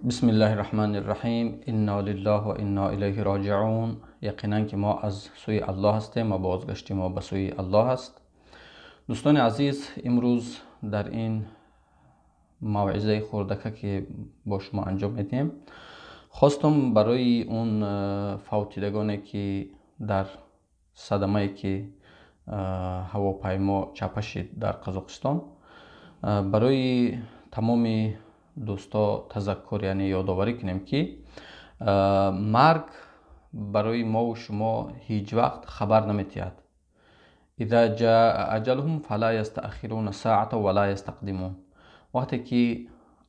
بسم الله الرحمن الرحیم. انا لله و انا الیه راجعون. یقینا که ما از سوی الله هستیم و بازگشت ما به سوی الله است. دوستان عزیز، امروز در این موعظه خردکه که با شما انجام میدیم، خواستم برای اون فوتیدگانی که در صدمه که هواپیما چپه شد در قزاقستان، برای تمام دوستا تذکر یعنی یادآوری کنیم که مرگ برای ما و شما هیچ وقت خبر نمیتید. اذا جاء اجلهم فلا یستأخرون ساعة ولا یستقدمون. وقتی که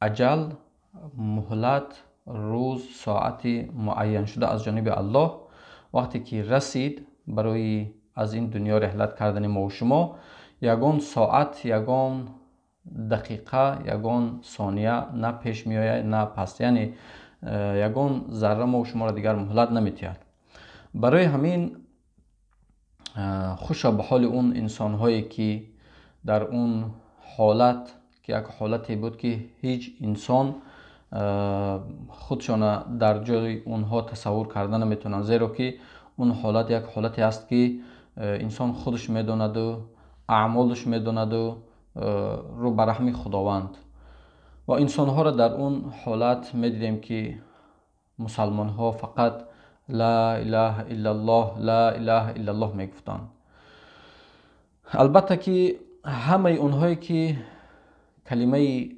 اجل، مهلت، روز، ساعت معین شده از جانب الله وقتی که رسید برای از این دنیا رحلت کردن ما و شما، یگان ساعت، یگان دقیقه، یگان ثانیه نه پیش می آید نه پس، یعنی یگان ذره ما و شما را دیگر مهلت نمیتید. برای همین خوشا به حال اون انسان هایی که در اون حالت که یک حالتی بود که هیچ انسان خودشان در جای اونها تصور کردن نمیتونن، زیرا که اون حالت یک حالتی است که انسان خودش میداند و اعمالش میداند و رو برحمی خداوند. و انسان ها را در اون حالت میدیدیم که مسلمان ها فقط لا اله الا الله، لا اله الا الله میگفتند. البته که همه اونهایی که کلمه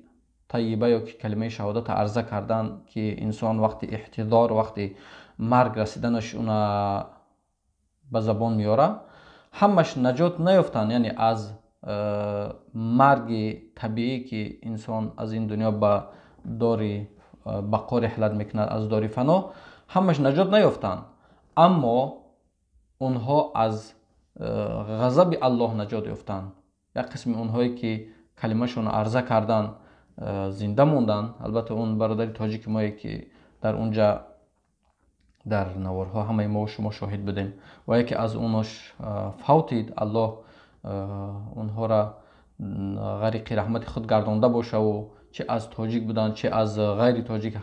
طیبه یا که کلمه شهادت عرضه کردن که انسان وقتی احتضار، وقتی مرگ رسیدنش اون به زبان میاره، همش نجات نیفتن. یعنی از مرگ طبیعی که انسان از این دنیا به دار بقا رحلت میکنه، از دار فنا، همش نجات نیفتن، اما اونها از غضب الله نجات یافتن. یک قسم اونهایی که کلمه شون عرضه کردن زنده موندن. البته اون برادر تاجیک مایی که در اونجا در نوارها همه ما و شما شاهد بودیم و یکی از اونش فوتید، الله اونها را غریق رحمت خود گردانده باشه، و چه از تاجیک بودن چه از غیر تاجیک،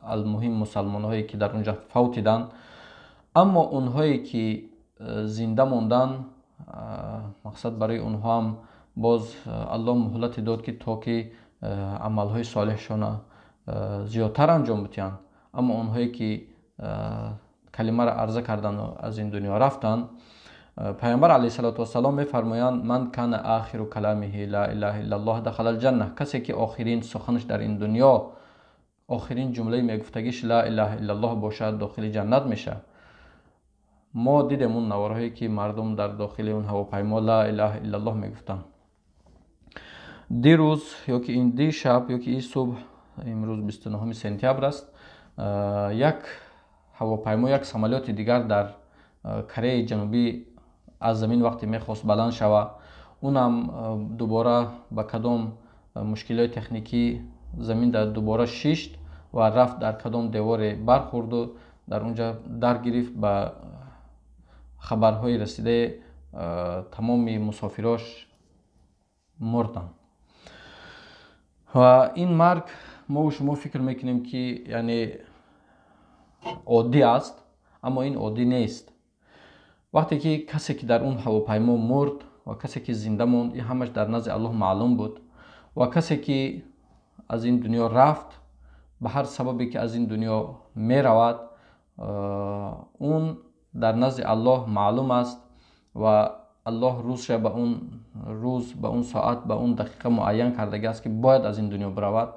المهم مسلمان هایی که در اونجا فوتیدن. اما اونهایی که زنده موندن، مقصد برای اونها هم باز الله مهلت داد که تا که عملهای صالحشان زیادتر انجام بتین. اما اونهایی که کلمه را عرضه کردن و از این دنیا رفتن، پیامبر علیه السلام میفرمایند من کان آخر کلامه لا اله الا الله دخل الجنه. کسی که آخرین سخنش در این دنیا، آخرین جمله میگفتگیش لا اله الا الله باشد، داخل جنت میشه. ما دیدیم اون نوارهایی که مردم در داخل اون هواپیما لا اله الا الله میگفتن. دیروز یا که این دی شب یا که این صبح، امروز 29 سپتامبر است، یک هواپیما، یک سمالیات دیگر در کره جنوبی از زمین وقتی میخواست بلند شود، اونم دوباره با کدام مشکلات تکنیکی زمین در دوباره شیشت و رفت در کدام دیوار برخورد و در اونجا در گرفت. به خبرهای رسیده تمام مسافراش مردن. و این مرگ ما و شما فکر میکنیم که یعنی عادی است، اما این عادی نیست. وقتی که کسی که در اون هواپیما مرد و کسی که زنده موند، این همش در نزد الله معلوم بود. و کسی که از این دنیا رفت به هر سببی که از این دنیا می رود، اون در نزد الله معلوم است و الله روزش به اون روز، به اون ساعت، به اون دقیقه معین کرده است که باید از این دنیا برود.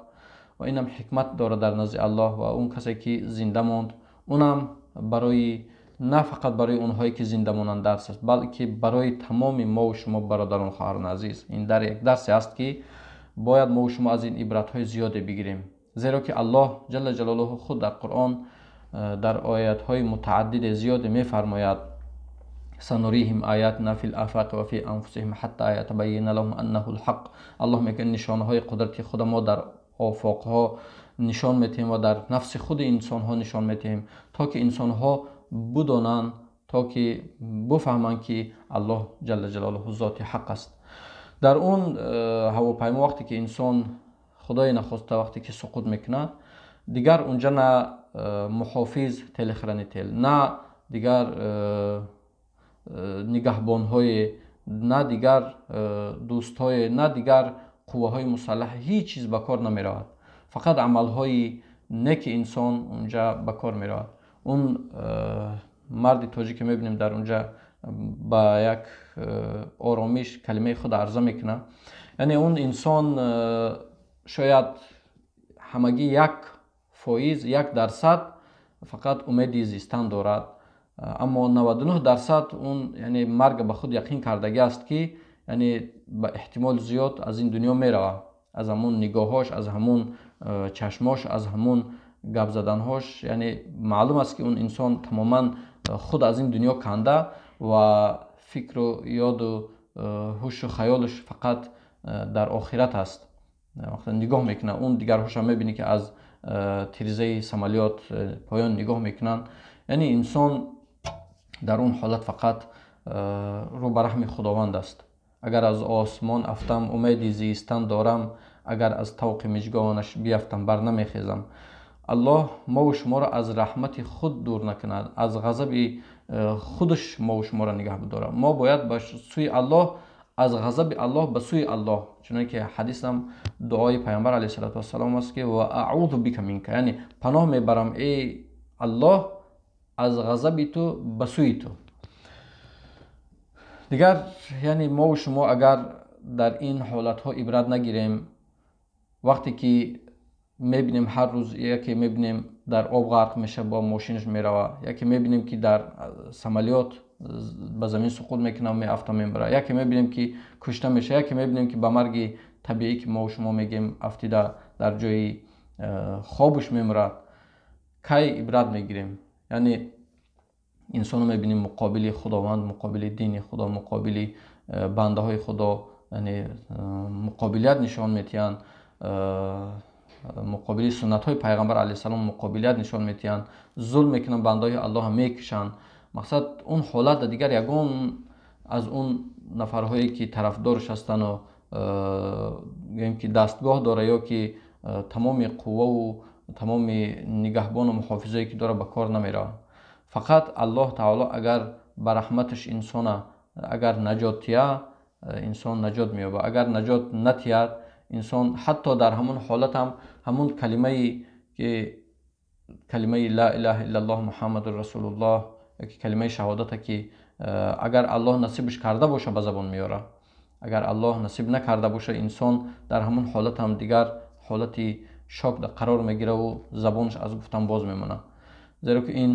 و اینم حکمت داره در نزد الله. و اون کسی که زنده موند، اونم برای، نه فقط برای اونهایی که زنده مانند درس است، بلکه برای تمام ما و شما برادران خواهران عزیز. این در یک درس است که باید ما و شما از این عبرت های زیاده بگیریم، زیرا که الله جل جلاله خود در قرآن در آیات های متعدد زیاد میفرماید سنریهم آیاتنا فی الآفاق و فی انفسهم حتی یتبین لهم انه الحق. الله میگه نشانه های قدرتی خود ما در آفاق ها نشان میتیم و در نفس خود انسان ها نشان میتیم، تا که انسان ها بدانند، تا که بفهمند که الله جل جلاله ذات حق است. در اون هواپیما وقتی که انسان خدای نخواسته وقتی که سقوط میکنه، дигар унҷа на муҳофиз телехранител, на дигар нигаҳбонҳое, на дигар дӯстҳое, на дигар қувваҳои мусаллаҳа ҳеҷ чиз ба кор намеравад. Фақат амалҳои неки инсон унҷа ба кор меравад. Он марди тоҷик ки мебинем дар унҷа ба як оромиш калимаи худ арза мекунад. яъне он инсон шояд ҳамагӣ 1% 1% фақат умеди зистан дорад, аммо 99% он яъне марга ба худ яқин кардагӣ аст ки яъне ба эҳтимол зиёд аз ин дунё меравад, аз ҳамун нигоҳош, аз ҳамун чашмош, аз ҳамун гап заданҳош. яъне маълум аст ки он инсон тамоман худ аз ин дунё канда ва фикру ёду ҳушу хаёлаш фақат дар охират аст. вақте нигоҳ мекунад, он дигарҳоша мебинӣ ки аз тиризаи самолёт поён нигоҳ мекунанд. яъне инсон дар он ҳолат фақат рӯ ба раҳми худованд аст. агар аз осмон афтам умеди зистан дорам, агар аз тавқи мижгонаш биафтам бар намехезам. аллоҳ мову шуморо аз раҳмати худ дур накунад, аз ғазаби худаш мову шуморо нигоҳ бидорад. мо бояд ба сӯи аллоҳ, аз ғазаби аллоҳ ба сӯи аллоҳ, чуноне ки ҳадисам дуои пайғамбар алайҳиссалоту вассалом аст ки ва аъуду бика минка, яъне паноҳ мебарам эй аллоҳ аз ғазаби ту ба сӯи ту. дигар яъне мову шумо агар дар ин ҳолатҳо ибрат нагирем, вақте ки мебинем ҳар рӯз яке мебинем дар об ғарқ меша ба мошинаш мерава, яке мебинем ки дар самолёт ба замин суқут мекунад меафта мебара, яке мебинем ки кушта меша, яке мебинем ки ба марги табиӣ ки мо шумо мегем афтида дар ҷои хобуш мемурад. кай ибрат мегирем? яъне инсоно мебинем муқобили худованд, муқобили дини худо, муқобили бандаҳои худо яъне муқобилият нишон метиҳанд, муқобили суннатҳои пайғамбар алайҳиссалом муқобилият нишон метиҳанд, зулм мекунанд, бандаҳои аллоҳа мекушанд. мақсад он ҳолата дигар ягон аз он нафарҳое ки тарафдораш ҳастану гӯем ки дастгоҳ дора ё ки тамоми қувваву тамоми нигаҳбону муҳофизое ки дора ба кор намеравад. фақат аллоҳ таоло агар ба раҳматаш инсона агар наҷот тия, инсон наҷот меёбад. агар наҷот натияд, инсон ҳатто дар ҳамон ҳолат ҳам ҳамун калимаи ла илаҳаиллаллоҳ муҳаммадур расулуллоҳ ёки калимаи шаҳодата ки агар аллоҳ насибаш карда боша ба забон меёра. агар аллоҳ насиб накарда боша, инсон дар ҳамон ҳолат ҳам дигар ҳолати шок қарор мегираву забонаш аз гуфтан боз мемонад. зеро ки ин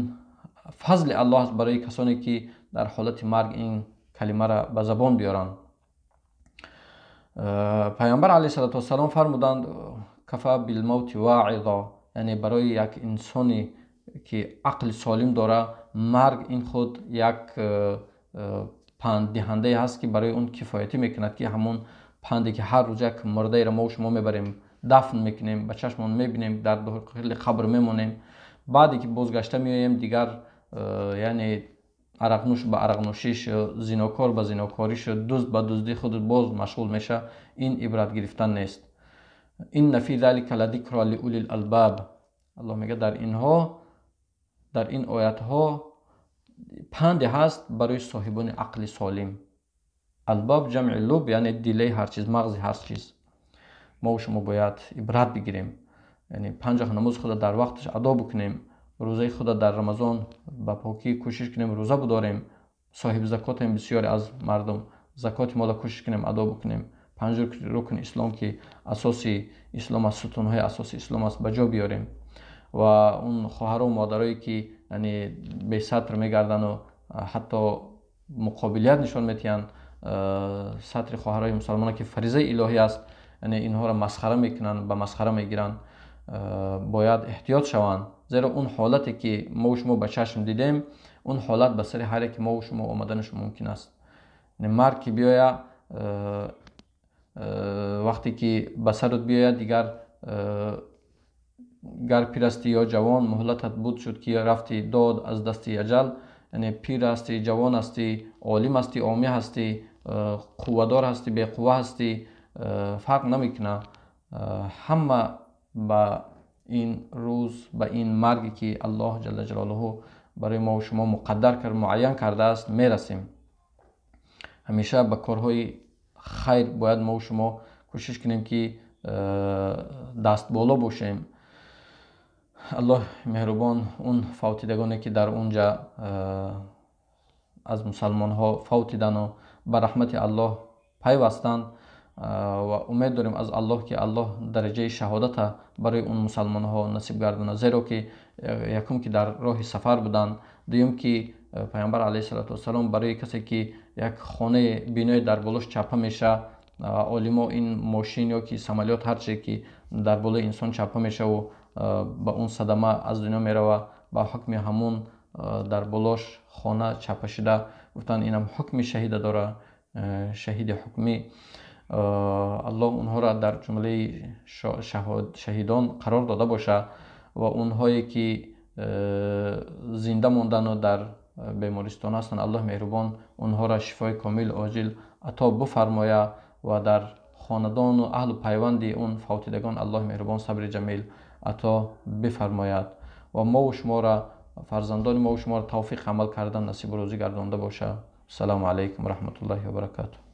фазли аллоҳ аст барои касоне ки дар ҳолати марг ин калимаро ба забон биёранд. пайғамбар алайҳиссалоту вассалом фармуданд кафа билмавти ваъиза, яъне барои як инсоне ки ақли солим дора, марг ин худ як панддиҳандае ҳаст ки барои он кифоятӣ мекунад ки ҳамон панде ки ҳар рӯз як мурдаеро мо шумо мебарем дафн мекунем, ба чашмон мебинем, дар дохили қабр мемонем, баъде ки бозгашта меоем дигар яъне арақнӯш ба арақнӯшиш, зинокор ба зинокориш, дузд ба дуздӣ худ боз машғул меша. ин ибрат гирифтан нест. инна фи залика ладикра лиулил албаб. аллоҳ мега дар ин оятҳо панде ҳаст барои соҳибони ақли солим. албаб ҷамъи луб, яъне дилаи ҳар чиз, мағзи ҳар чиз. мо шумо бояд ибрат бигирем, яъне 5 вақт намози худа дар вақташ адо бикунем, рӯзаи худа дар рамазон ба покӣ кӯшиш кунем, рӯза бидорем, соҳиби закотем, бисёре аз мардум закоти мола кӯшиш кунем адо бикунем, 5 рукни ислом ки асоси ислом аст, сутунҳои асоси ислом аст, ба ҷо биёрем. ва он хоҳару модарое ки яъне бесатр мегардану ҳатто муқобилият нишон метиҳанд, сатри хоҳарои мусалмона ки фаризаи илоҳӣ аст, яъне инҳоро масхара мекунанд, ба масхара мегиранд. бояд эҳтиёт шаванд, зеро он ҳолате ки мо шумо ба чашм дидем, он ҳолат ба сари ҳар яке мо шумо омаданаш мумкин аст. марг ки биёя, вақте ки ба сарут биёяд, дигар гар пир ҳастӣ ё ҷавон, муҳлатат буд шуд ки рафти дод аз дасти аҷал, яъне пир ҳастӣ, ҷавон ҳастӣ, олим ҳастӣ, оми ҳастӣ, қуввадор ҳастӣ, беқувва ҳастӣ, фарқ намекунад. ҳама ба این روز به این مرگی که الله جل جلاله برای ما و شما مقدر کرد، معین کرده است میرسیم. همیشه به کارهای خیر باید ما و شما کوشش کنیم که دست بالا باشیم. الله مهربان اون فوتیدگانی که در اونجا از مسلمان ها فوتیدن و به رحمت الله پیوستند و امید داریم از الله که الله درجه شهادت برای اون مسلمان ها نصیب گردونه، زیرا که یکم که در راه سفر بودند، دوم که پیامبر علیه السلام برای کسی که یک خانه بینای در بالش چپه میشه، عالما این ماشین یا که سمالیات هر چی که در بالای انسان چپه میشه و با اون صدمه از دنیا میره و با حکم همون در بالاش خانه چپه شده، گفتن اینم حکم شهید داره، شهید حکمی. الله اونها را در جمله شهیدان قرار داده باشه و اونهایی که زنده موندن و در بیمارستان هستند، الله مهربان اونها را شفای کامل عاجل عطا بفرماید و در خاندان و اهل و پیوند اون فوتیدگان الله مهربان صبر جمیل عطا بفرماید و ما و شما را، فرزندان ما و شما را توفیق عمل کردن نصیب و روزی گردانده باشه. السلام علیکم و رحمت الله و برکاته.